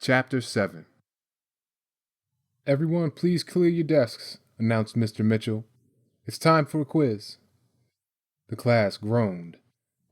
Chapter 7. "Everyone, please clear your desks," announced Mr. Mitchell. "It's time for a quiz." The class groaned.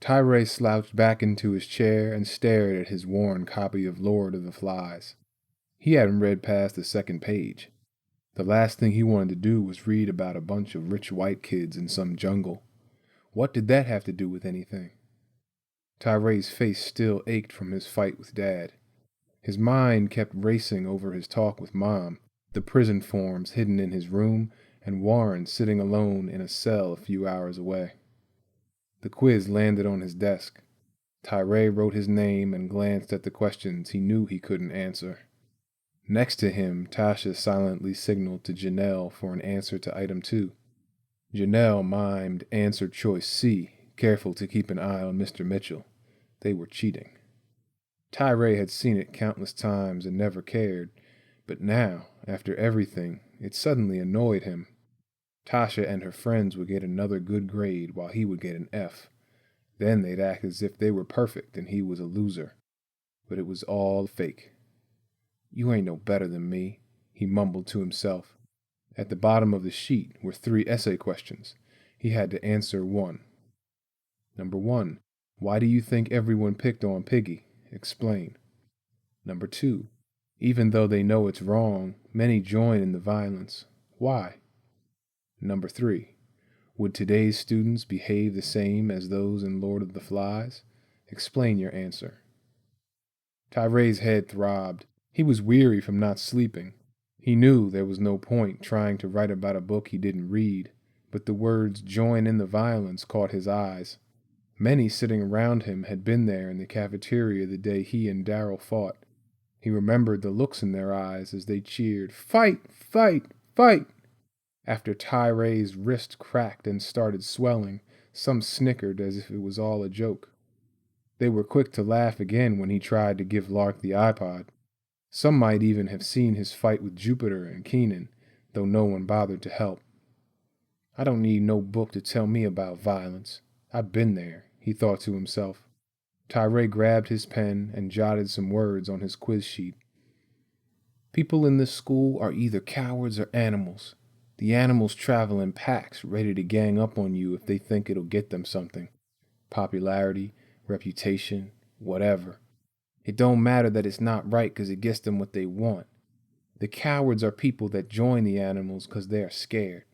Tyray slouched back into his chair and stared at his worn copy of Lord of the Flies. He hadn't read past the second page. The last thing he wanted to do was read about a bunch of rich white kids in some jungle. What did that have to do with anything? Tyray's face still ached from his fight with Dad. His mind kept racing over his talk with Mom, the prison forms hidden in his room, and Warren sitting alone in a cell a few hours away. The quiz landed on his desk. Tyray wrote his name and glanced at the questions he knew he couldn't answer. Next to him, Tasha silently signaled to Janelle for an answer to item 2. Janelle mimed answer choice C, careful to keep an eye on Mr. Mitchell. They were cheating. Tyray had seen it countless times and never cared, but now, after everything, it suddenly annoyed him. Tasha and her friends would get another good grade while he would get an F. Then they'd act as if they were perfect and he was a loser. But it was all fake. "You ain't no better than me," he mumbled to himself. At the bottom of the sheet were 3 essay questions. He had to answer one. Number 1. Why do you think everyone picked on Piggy? Explain. Number 2. Even though they know it's wrong, many join in the violence. Why? Number 3. Would today's students behave the same as those in Lord of the Flies? Explain your answer. Tyray's head throbbed. He was weary from not sleeping. He knew there was no point trying to write about a book he didn't read, but the words "join in the violence" caught his eyes. Many sitting around him had been there in the cafeteria the day he and Darryl fought. He remembered the looks in their eyes as they cheered, "Fight! Fight! Fight!" After Tyray's wrist cracked and started swelling, some snickered as if it was all a joke. They were quick to laugh again when he tried to give Lark the iPod. Some might even have seen his fight with Jupiter and Keenan, though no one bothered to help. "I don't need no book to tell me about violence. I've been there," he thought to himself. Tyray grabbed his pen and jotted some words on his quiz sheet. "People in this school are either cowards or animals. The animals travel in packs, ready to gang up on you if they think it'll get them something. Popularity, reputation, whatever. It don't matter that it's not right because it gets them what they want. The cowards are people that join the animals because they are scared.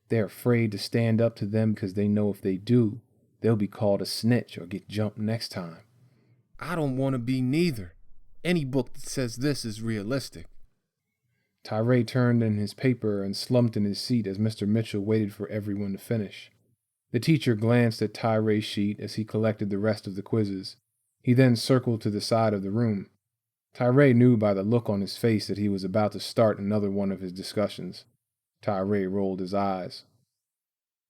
They're afraid to stand up to them because they know if they do, they'll be called a snitch or get jumped next time. I don't want to be neither. Any book that says this is realistic." Tyray turned in his paper and slumped in his seat as Mr. Mitchell waited for everyone to finish. The teacher glanced at Tyray's sheet as he collected the rest of the quizzes. He then circled to the side of the room. Tyray knew by the look on his face that he was about to start another one of his discussions. Tyray rolled his eyes.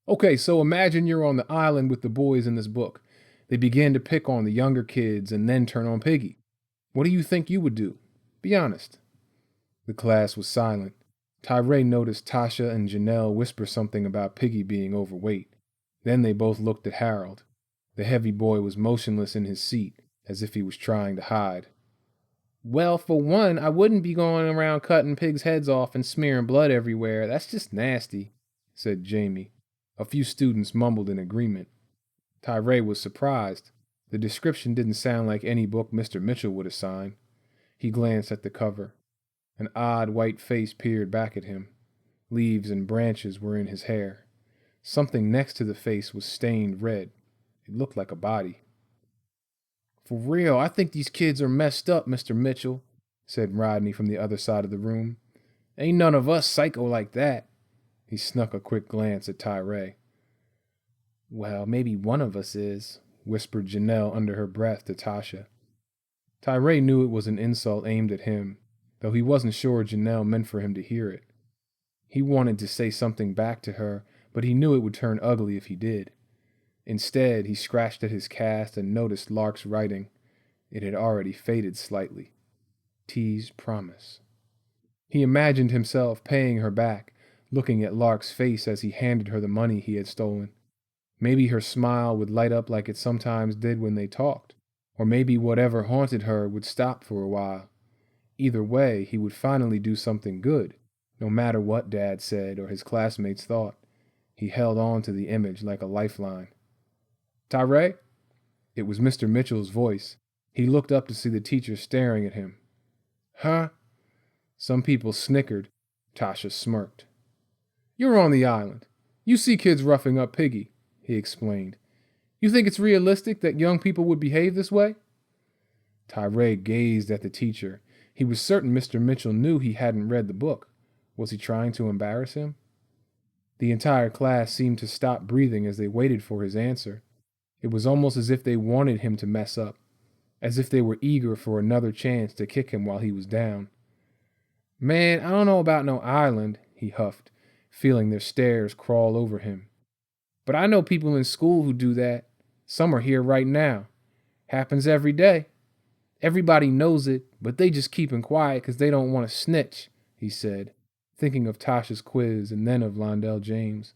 "Okay, so imagine you're on the island with the boys in this book. They begin to pick on the younger kids and then turn on Piggy. What do you think you would do? Be honest." The class was silent. Tyray noticed Tasha and Janelle whisper something about Piggy being overweight. Then they both looked at Harold. The heavy boy was motionless in his seat, as if he was trying to hide. "Well, for one, I wouldn't be going around cutting pigs' heads off and smearing blood everywhere. That's just nasty," said Jamie. A few students mumbled in agreement. Tyray was surprised. The description didn't sound like any book Mr. Mitchell would assign. He glanced at the cover. An odd white face peered back at him. Leaves and branches were in his hair. Something next to the face was stained red. It looked like a body. "For real, I think these kids are messed up, Mr. Mitchell," said Rodney from the other side of the room. "Ain't none of us psycho like that." He snuck a quick glance at Tyray. "Well, maybe one of us is," whispered Janelle under her breath to Tasha. Tyray knew it was an insult aimed at him, though he wasn't sure Janelle meant for him to hear it. He wanted to say something back to her, but he knew it would turn ugly if he did. Instead, he scratched at his cast and noticed Lark's writing. It had already faded slightly. T's promise. He imagined himself paying her back, looking at Lark's face as he handed her the money he had stolen. Maybe her smile would light up like it sometimes did when they talked, or maybe whatever haunted her would stop for a while. Either way, he would finally do something good, no matter what Dad said or his classmates thought. He held on to the image like a lifeline. "Tyray?" It was Mr. Mitchell's voice. He looked up to see the teacher staring at him. "Huh?" Some people snickered. Tasha smirked. "You're on the island. You see kids roughing up Piggy," he explained. "You think it's realistic that young people would behave this way?" Tyray gazed at the teacher. He was certain Mr. Mitchell knew he hadn't read the book. Was he trying to embarrass him? The entire class seemed to stop breathing as they waited for his answer. It was almost as if they wanted him to mess up, as if they were eager for another chance to kick him while he was down. "Man, I don't know about no island," he huffed, feeling their stares crawl over him. "But I know people in school who do that. Some are here right now. Happens every day. Everybody knows it, but they just keeping quiet because they don't want to snitch," he said, thinking of Tasha's quiz and then of Londell James.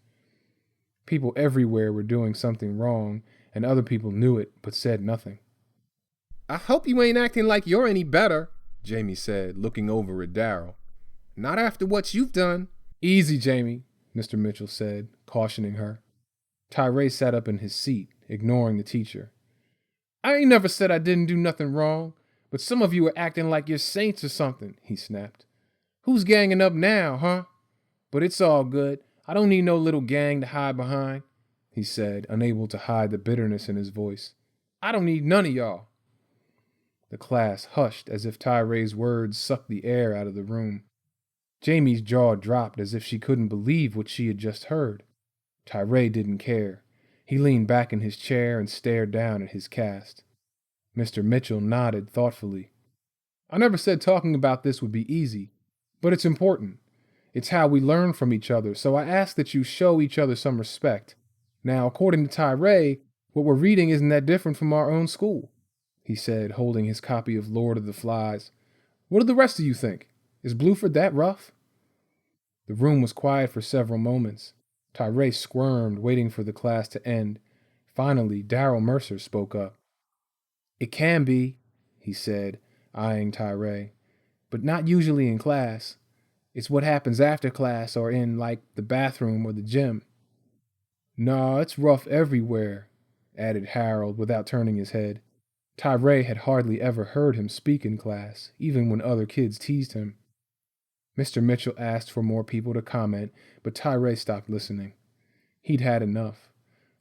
People everywhere were doing something wrong, and other people knew it but said nothing. "I hope you ain't acting like you're any better," Jamie said, looking over at Darryl. "Not after what you've done." "Easy, Jamie," Mr. Mitchell said, cautioning her. Tyray sat up in his seat, ignoring the teacher. "I ain't never said I didn't do nothing wrong, but some of you are acting like you're saints or something," he snapped. "Who's ganging up now, huh? But it's all good. I don't need no little gang to hide behind," he said, unable to hide the bitterness in his voice. "I don't need none of y'all." The class hushed as if Tyray's words sucked the air out of the room. Jamie's jaw dropped as if she couldn't believe what she had just heard. Tyray didn't care. He leaned back in his chair and stared down at his cast. Mr. Mitchell nodded thoughtfully. "I never said talking about this would be easy, but it's important. It's how we learn from each other, so I ask that you show each other some respect. Now, according to Tyray, what we're reading isn't that different from our own school," he said, holding his copy of Lord of the Flies. "What do the rest of you think? Is Bluford that rough?" The room was quiet for several moments. Tyray squirmed, waiting for the class to end. Finally, Darryl Mercer spoke up. "It can be," he said, eyeing Tyray, "but not usually in class. It's what happens after class or in, like, the bathroom or the gym." "Nah, it's rough everywhere," added Harold without turning his head. Tyray had hardly ever heard him speak in class, even when other kids teased him. Mr. Mitchell asked for more people to comment, but Tyray stopped listening. He'd had enough.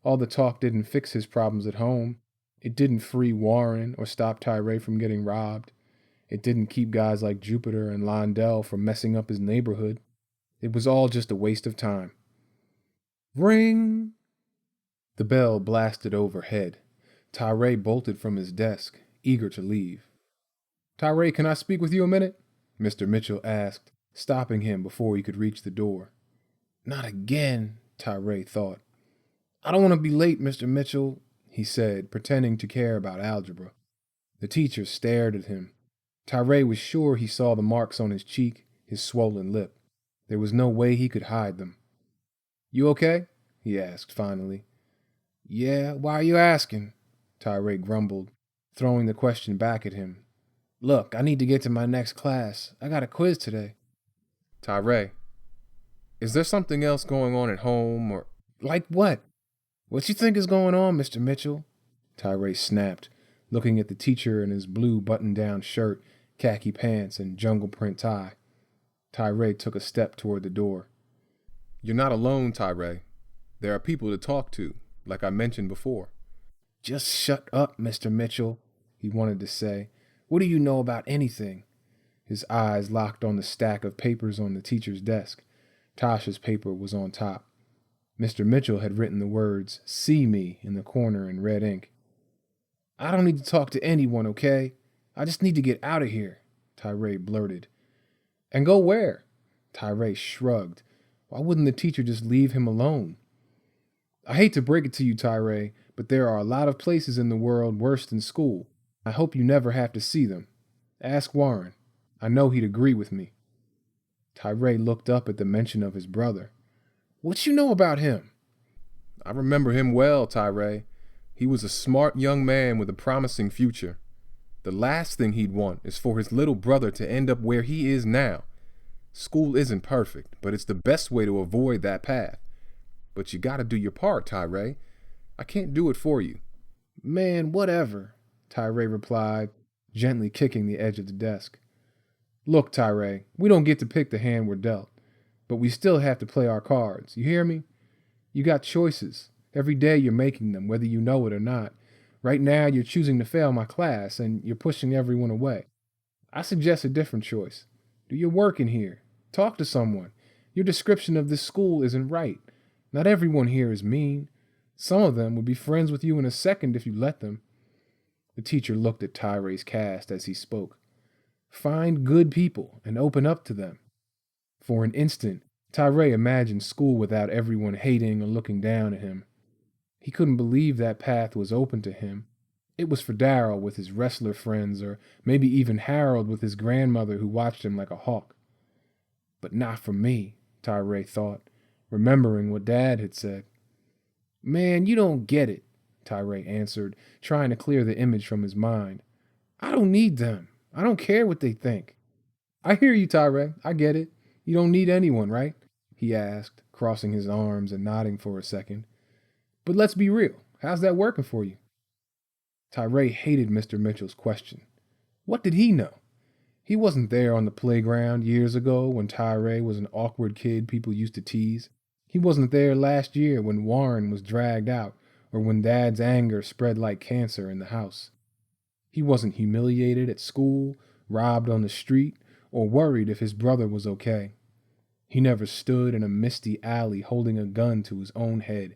All the talk didn't fix his problems at home. It didn't free Warren or stop Tyray from getting robbed. It didn't keep guys like Jupiter and Londell from messing up his neighborhood. It was all just a waste of time. Ring! The bell blasted overhead. Tyray bolted from his desk, eager to leave. "Tyray, can I speak with you a minute?" Mr. Mitchell asked, stopping him before he could reach the door. "Not again," Tyray thought. "I don't want to be late, Mr. Mitchell," he said, pretending to care about algebra. The teacher stared at him. Tyray was sure he saw the marks on his cheek, his swollen lip. There was no way he could hide them. "You okay?" he asked finally. "Yeah, why are you asking?" Tyray grumbled, throwing the question back at him. "Look, I need to get to my next class. I got a quiz today." "Tyray, is there something else going on at home or—" "Like what? What you think is going on, Mr. Mitchell?" Tyray snapped, looking at the teacher in his blue button-down shirt, khaki pants, and jungle print tie. Tyray took a step toward the door. "You're not alone, Tyray. There are people to talk to, like I mentioned before." "Just shut up, Mr. Mitchell," he wanted to say. "What do you know about anything?" His eyes locked on the stack of papers on the teacher's desk. Tasha's paper was on top. Mr. Mitchell had written the words, "See me," in the corner in red ink. "I don't need to talk to anyone, okay? I just need to get out of here," Tyray blurted. "And go where?" Tyray shrugged. Why wouldn't the teacher just leave him alone? "I hate to break it to you, Tyray, but there are a lot of places in the world worse than school. I hope you never have to see them. Ask Warren. I know he'd agree with me." Tyray looked up at the mention of his brother. "What you know about him?" "I remember him well, Tyray. He was a smart young man with a promising future." The last thing he'd want is for his little brother to end up where he is now. School isn't perfect, but it's the best way to avoid that path. But you gotta do your part, Tyray. I can't do it for you. Man, whatever, Tyray replied, gently kicking the edge of the desk. Look, Tyray, we don't get to pick the hand we're dealt, but we still have to play our cards. You hear me? You got choices. Every day you're making them, whether you know it or not. Right now you're choosing to fail my class, and you're pushing everyone away. I suggest a different choice. Do your work in here. Talk to someone. Your description of this school isn't right. Not everyone here is mean. Some of them would be friends with you in a second if you let them. The teacher looked at Tyray's cast as he spoke. Find good people and open up to them. For an instant, Tyray imagined school without everyone hating or looking down at him. He couldn't believe that path was open to him. It was for Darryl with his wrestler friends, or maybe even Harold with his grandmother who watched him like a hawk. But not for me, Tyray thought, remembering what Dad had said. Man, you don't get it, Tyray answered, trying to clear the image from his mind. I don't need them. I don't care what they think. I hear you, Tyray. I get it. You don't need anyone, right? He asked, crossing his arms and nodding for a second. But let's be real. How's that working for you? Tyray hated Mr. Mitchell's question. What did he know? He wasn't there on the playground years ago when Tyray was an awkward kid people used to tease. He wasn't there last year when Warren was dragged out or when Dad's anger spread like cancer in the house. He wasn't humiliated at school, robbed on the street, or worried if his brother was okay. He never stood in a misty alley holding a gun to his own head.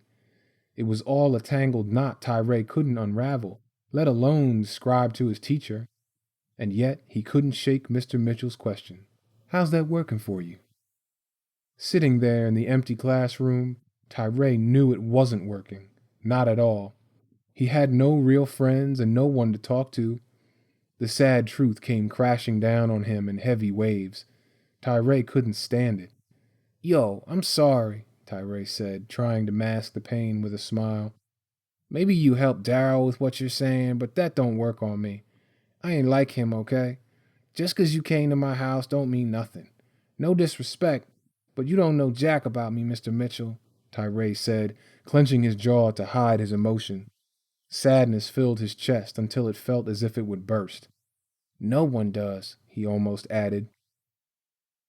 It was all a tangled knot Tyray couldn't unravel, let alone describe to his teacher. And yet he couldn't shake Mr. Mitchell's question. How's that working for you? Sitting there in the empty classroom, Tyray knew it wasn't working. Not at all. He had no real friends and no one to talk to. The sad truth came crashing down on him in heavy waves. Tyray couldn't stand it. Yo, I'm sorry, Tyray said, trying to mask the pain with a smile. Maybe you help Darryl with what you're saying, but that don't work on me. I ain't like him, okay? Just 'cause you came to my house don't mean nothing. No disrespect, but you don't know jack about me, Mr. Mitchell, Tyray said, clenching his jaw to hide his emotion. Sadness filled his chest until it felt as if it would burst. No one does, he almost added.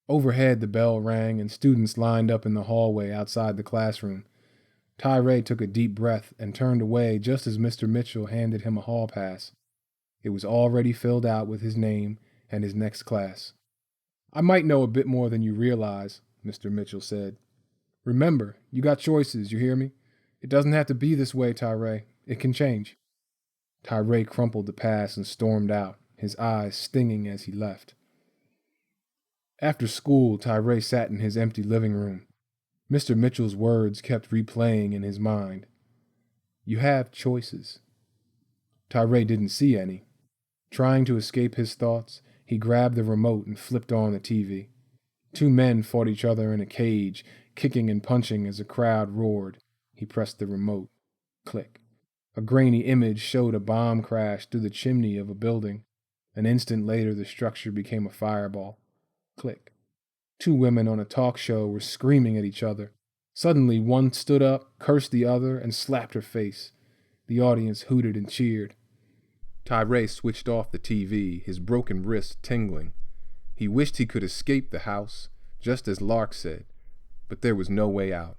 Overhead the bell rang and students lined up in the hallway outside the classroom. Tyray took a deep breath and turned away just as Mr. Mitchell handed him a hall pass. It was already filled out with his name and his next class. I might know a bit more than you realize, Mr. Mitchell said. Remember, you got choices, you hear me? It doesn't have to be this way, Tyray. It can change. Tyray crumpled the pass and stormed out, his eyes stinging as he left. After school, Tyray sat in his empty living room. Mr. Mitchell's words kept replaying in his mind. You have choices. Tyray didn't see any. Trying to escape his thoughts, he grabbed the remote and flipped on the TV. Two men fought each other in a cage, kicking and punching as a crowd roared. He pressed the remote. Click. A grainy image showed a bomb crash through the chimney of a building. An instant later, the structure became a fireball. Click. Two women on a talk show were screaming at each other. Suddenly, one stood up, cursed the other, and slapped her face. The audience hooted and cheered. Tyray switched off the TV, his broken wrist tingling. He wished he could escape the house, just as Lark said, but there was no way out.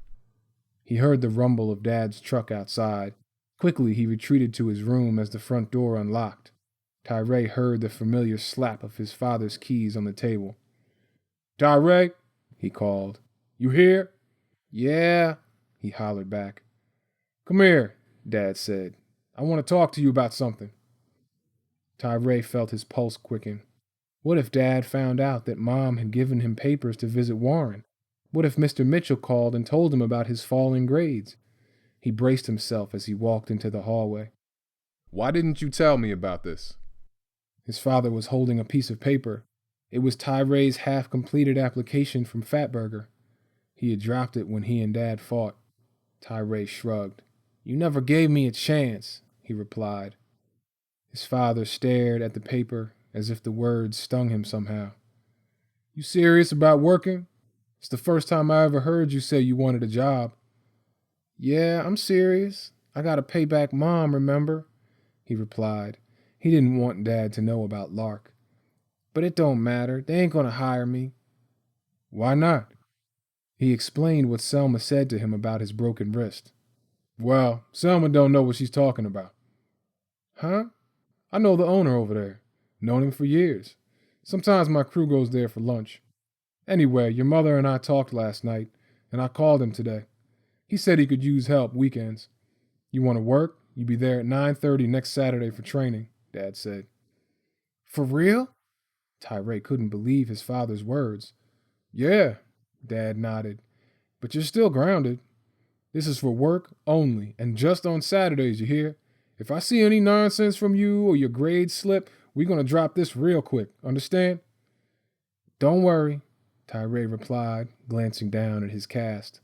He heard the rumble of Dad's truck outside. Quickly, he retreated to his room as the front door unlocked. Tyray heard the familiar slap of his father's keys on the table. Tyray, he called. You here? Yeah, he hollered back. Come here, Dad said. I want to talk to you about something. Tyray felt his pulse quicken. What if Dad found out that Mom had given him papers to visit Warren? What if Mr. Mitchell called and told him about his falling grades? He braced himself as he walked into the hallway. Why didn't you tell me about this? His father was holding a piece of paper. It was Tyray's half-completed application from Fatburger. He had dropped it when he and Dad fought. Tyray shrugged. You never gave me a chance, he replied. His father stared at the paper as if the words stung him somehow. You serious about working? It's the first time I ever heard you say you wanted a job. Yeah, I'm serious. I gotta pay back Mom, remember? He replied. He didn't want Dad to know about Lark. But it don't matter. They ain't gonna hire me. Why not? He explained what Selma said to him about his broken wrist. Well, Selma don't know what she's talking about. Huh? I know the owner over there. Known him for years. Sometimes my crew goes there for lunch. Anyway, your mother and I talked last night, and I called him today. He said he could use help weekends. You want to work? You be there at 9:30 next Saturday for training, Dad said. For real? Tyray couldn't believe his father's words. Yeah, Dad nodded. But you're still grounded. This is for work only, and just on Saturdays, you hear? If I see any nonsense from you or your grades slip, we're going to drop this real quick, understand? Don't worry, Tyray replied, glancing down at his cast.